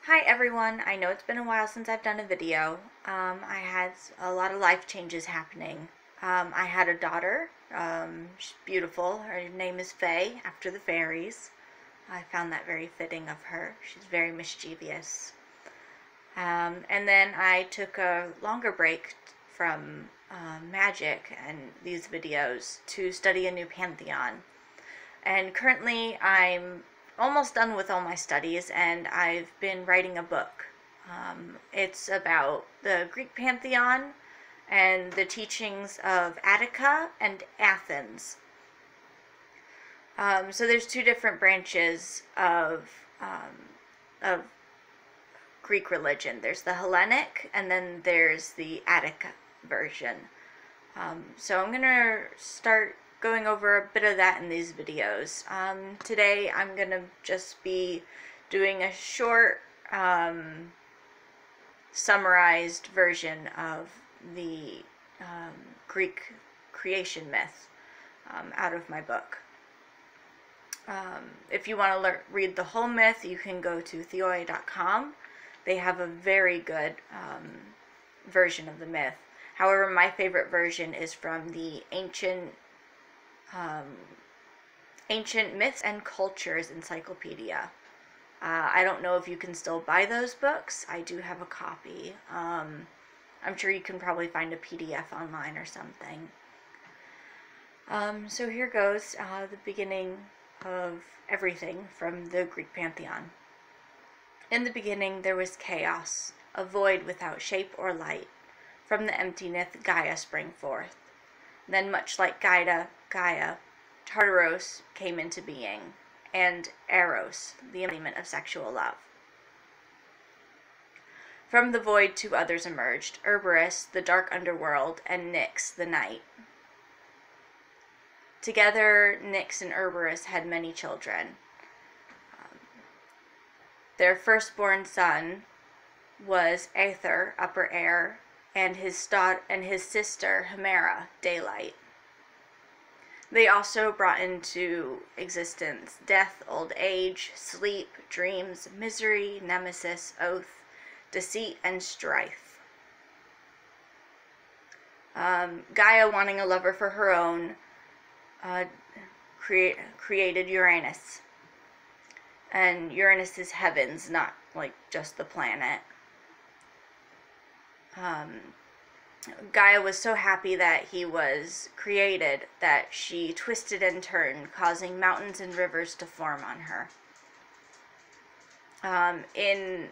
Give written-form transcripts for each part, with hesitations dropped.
Hi everyone, I know it's been a while since I've done a video. I had a lot of life changes happening. I had a daughter, she's beautiful, her name is Faye, after the fairies. I found that very fitting of her, she's very mischievous. And then I took a longer break from magic and these videos to study a new pantheon. And currently I'm almost done with all my studies and I've been writing a book. It's about the Greek pantheon and the teachings of Attica and Athens. So there's two different branches of Greek religion. There's the Hellenic and then there's the Attica version. So I'm going to start going over a bit of that in these videos. Today I'm going to just be doing a short summarized version of the Greek creation myth out of my book. If you want to read the whole myth, you can go to theoi.com. They have a very good version of the myth. However, my favorite version is from the Ancient Myths and Cultures Encyclopedia. I don't know if you can still buy those books. I do have a copy. I'm sure you can probably find a PDF online or something. So here goes the beginning of everything from the Greek pantheon. In the beginning there was chaos, a void without shape or light. From the emptiness Gaia sprang forth. Then, much like Gaia, Tartaros came into being, and Eros, the embodiment of sexual love. From the void two others emerged, Cerberus, the dark underworld, and Nyx, the night. Together, Nyx and Cerberus had many children. Their firstborn son was Aether, upper air, and his sister Hemera, daylight. They also brought into existence death, old age, sleep, dreams, misery, nemesis, oath, deceit, and strife. Gaia, wanting a lover for her own, created Uranus. And Uranus is heavens, not like just the planet. Gaia was so happy that he was created that she twisted and turned, causing mountains and rivers to form on her. In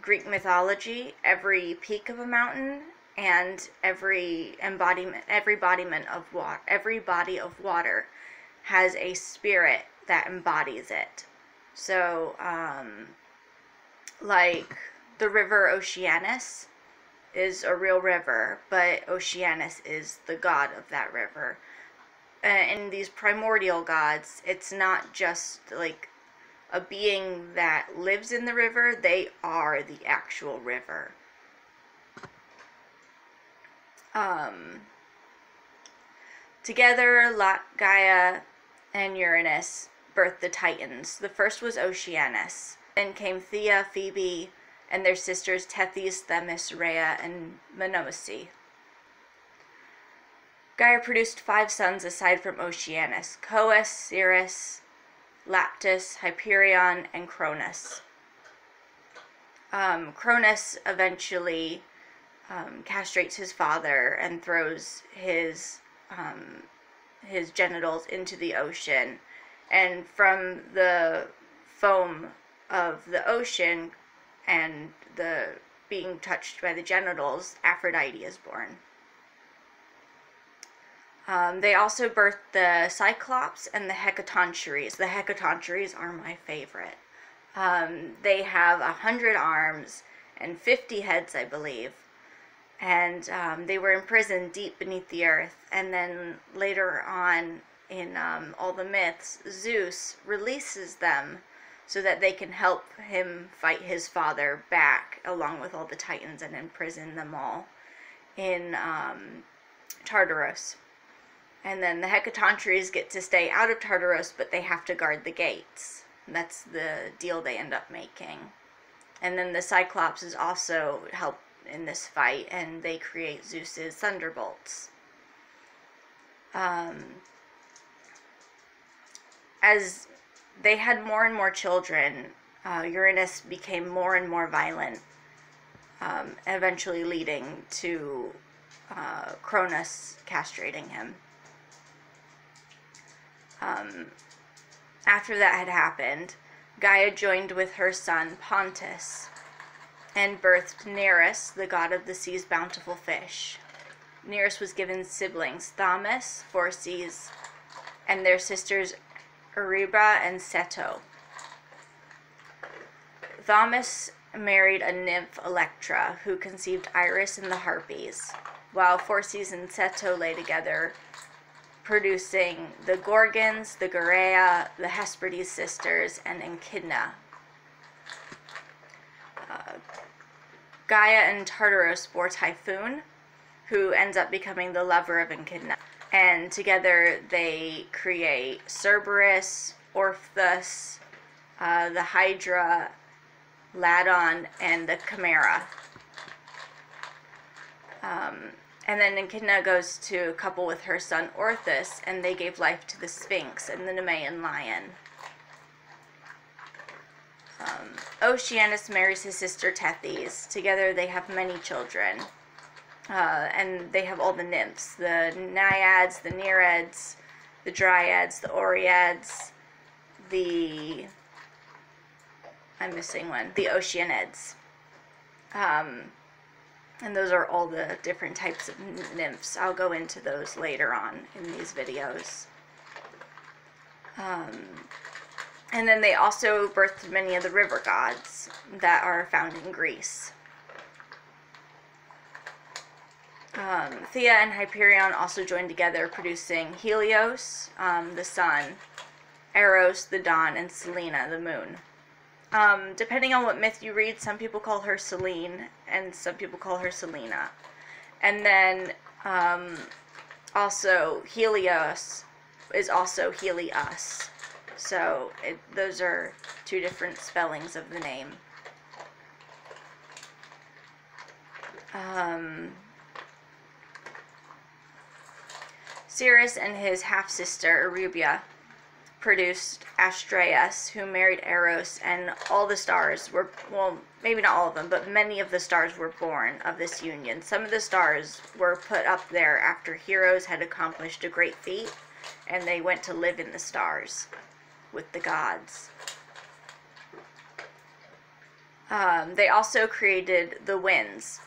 Greek mythology, every peak of a mountain and every body of water has a spirit that embodies it. So, like the river Oceanus is a real river, but Oceanus is the god of that river. And these primordial gods, it's not just like a being that lives in the river, they are the actual river. Together, Gaia and Uranus birthed the Titans. The first was Oceanus. Then came Thea, Phoebe, and their sisters Tethys, Themis, Rhea, and Mnemosyne. Gaia produced 5 sons aside from Oceanus: Coeus, Ceres, Laptus, Hyperion, and Cronus. Cronus eventually castrates his father and throws his genitals into the ocean, and from the foam of the ocean and the being touched by the genitals, Aphrodite is born. They also birthed the Cyclops and the Hecatoncheires. The Hecatoncheires are my favorite. They have 100 arms and 50 heads, I believe. And they were imprisoned deep beneath the earth. And then later on in all the myths, Zeus releases them so that they can help him fight his father back, along with all the Titans, and imprison them all in Tartaros. And then the Hecatoncheires get to stay out of Tartaros, but they have to guard the gates. And that's the deal they end up making. And then the Cyclopses also help in this fight, and they create Zeus's thunderbolts. As they had more and more children, Uranus became more and more violent, eventually leading to Cronus castrating him. After that had happened, Gaia joined with her son Pontus and birthed Nereus, the god of the sea's bountiful fish. Nereus was given siblings, Thamus, Phorcys, and their sisters Erebra and Ceto. Thamus married a nymph, Electra, who conceived Iris and the Harpies, while Phorcys and Ceto lay together, producing the Gorgons, the Geraea, the Hesperides sisters, and Echidna. Gaia and Tartarus bore Typhoon, who ends up becoming the lover of Echidna. And together they create Cerberus, Orpheus, the Hydra, Ladon, and the Chimera. And then Echidna goes to couple with her son Orthus, and they gave life to the Sphinx and the Nemean lion. Oceanus marries his sister Tethys. Together they have many children. And they have all the nymphs, the Naiads, the Nereids, the Dryads, the Oreads, the Oceanids. And those are all the different types of nymphs. I'll go into those later on in these videos. And then they also birthed many of the river gods that are found in Greece. Thea and Hyperion also joined together, producing Helios, the sun, Eros, the dawn, and Selene, the moon. Depending on what myth you read, some people call her Selene, and some people call her Selena. And then, also, Helios is also Helios. So, those are two different spellings of the name. Ceres and his half-sister, Erebia, produced Astraeus, who married Eros, and all the stars were, well, maybe not all of them, but many of the stars were born of this union. Some of the stars were put up there after heroes had accomplished a great feat, and they went to live in the stars with the gods. They also created the winds.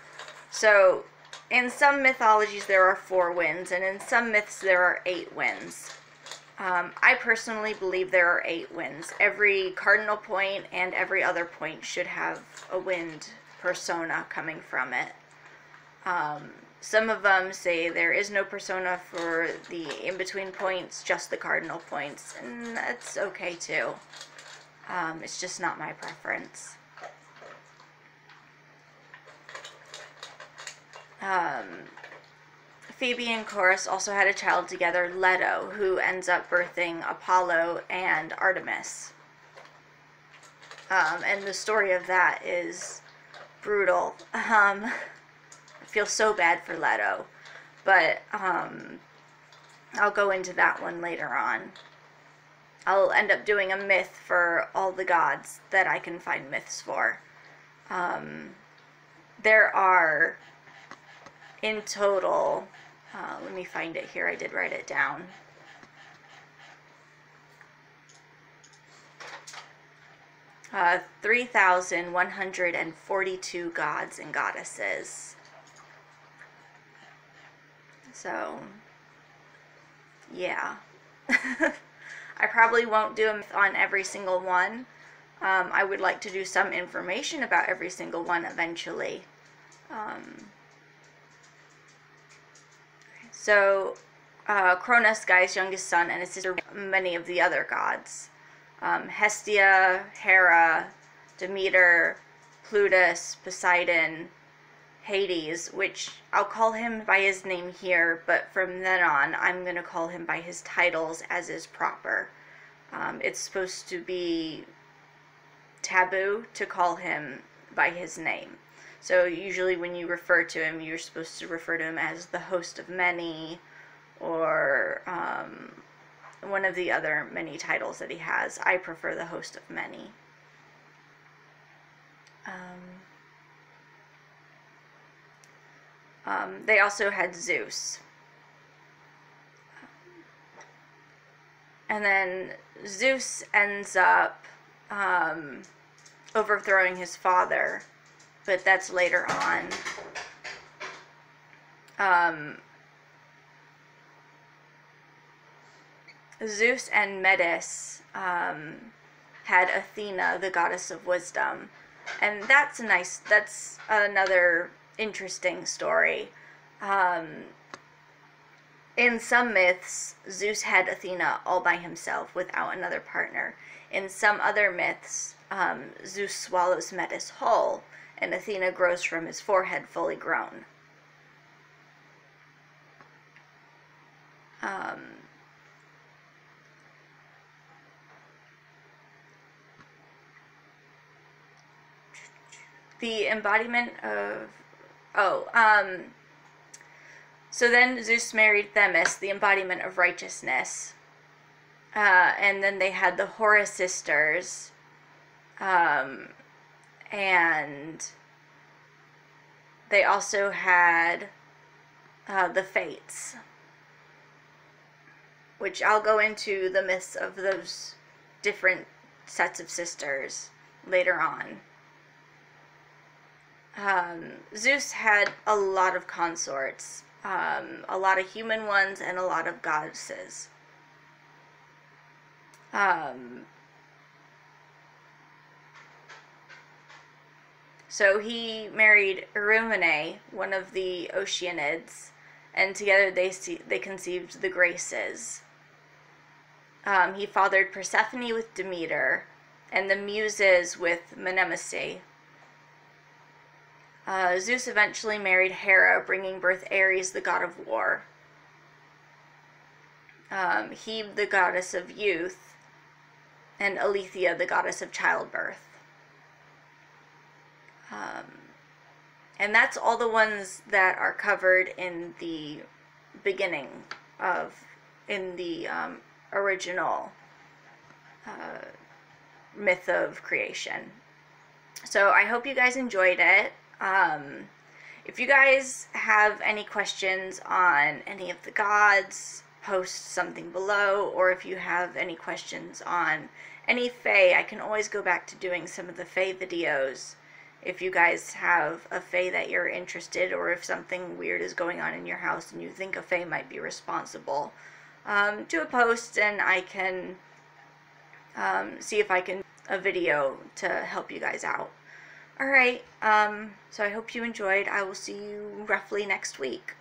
So, in some mythologies there are 4 winds, and in some myths there are 8 winds. I personally believe there are 8 winds. Every cardinal point and every other point should have a wind persona coming from it. Some of them say there is no persona for the in-between points, just the cardinal points, and that's okay too. It's just not my preference. Phoebe and Chorus also had a child together, Leto, who ends up birthing Apollo and Artemis. And the story of that is brutal. I feel so bad for Leto, but I'll go into that one later on. I'll end up doing a myth for all the gods that I can find myths for. There are, in total, let me find it here, I did write it down. Uh, 3,142 gods and goddesses. So, yeah. I probably won't do a myth on every single one. I would like to do some information about every single one eventually. So, Cronus, Gaia's youngest son, and his sister, many of the other gods. Hestia, Hera, Demeter, Plutus, Poseidon, Hades, which I'll call him by his name here, but from then on, I'm going to call him by his titles as is proper. It's supposed to be taboo to call him by his name. So usually when you refer to him, you're supposed to refer to him as the host of many, or one of the other many titles that he has. I prefer the host of many. They also had Zeus. And then Zeus ends up overthrowing his father, but that's later on. Zeus and Metis had Athena, the goddess of wisdom, and that's another interesting story. In some myths, Zeus had Athena all by himself without another partner. In some other myths, Zeus swallows Metis whole, and Athena grows from his forehead fully grown. The embodiment of... So then Zeus married Themis, the embodiment of righteousness. And then they had the Horus sisters. And they also had the Fates, which I'll go into the myths of those different sets of sisters later on. Zeus had a lot of consorts, a lot of human ones and a lot of goddesses. So he married Eurymene, one of the Oceanids, and together they conceived the Graces. He fathered Persephone with Demeter, and the Muses with Mnemosyne. Zeus eventually married Hera, bringing birth Ares, the god of war. Hebe, the goddess of youth, and Aletheia, the goddess of childbirth. And that's all the ones that are covered in the beginning in the original myth of creation. So I hope you guys enjoyed it. If you guys have any questions on any of the gods, post something below, or if you have any questions on any fae, I can always go back to doing some of the fae videos. If you guys have a fae that you're interested, or if something weird is going on in your house and you think a fae might be responsible, do a post and I can see if I can a video to help you guys out. Alright, so I hope you enjoyed. I will see you roughly next week.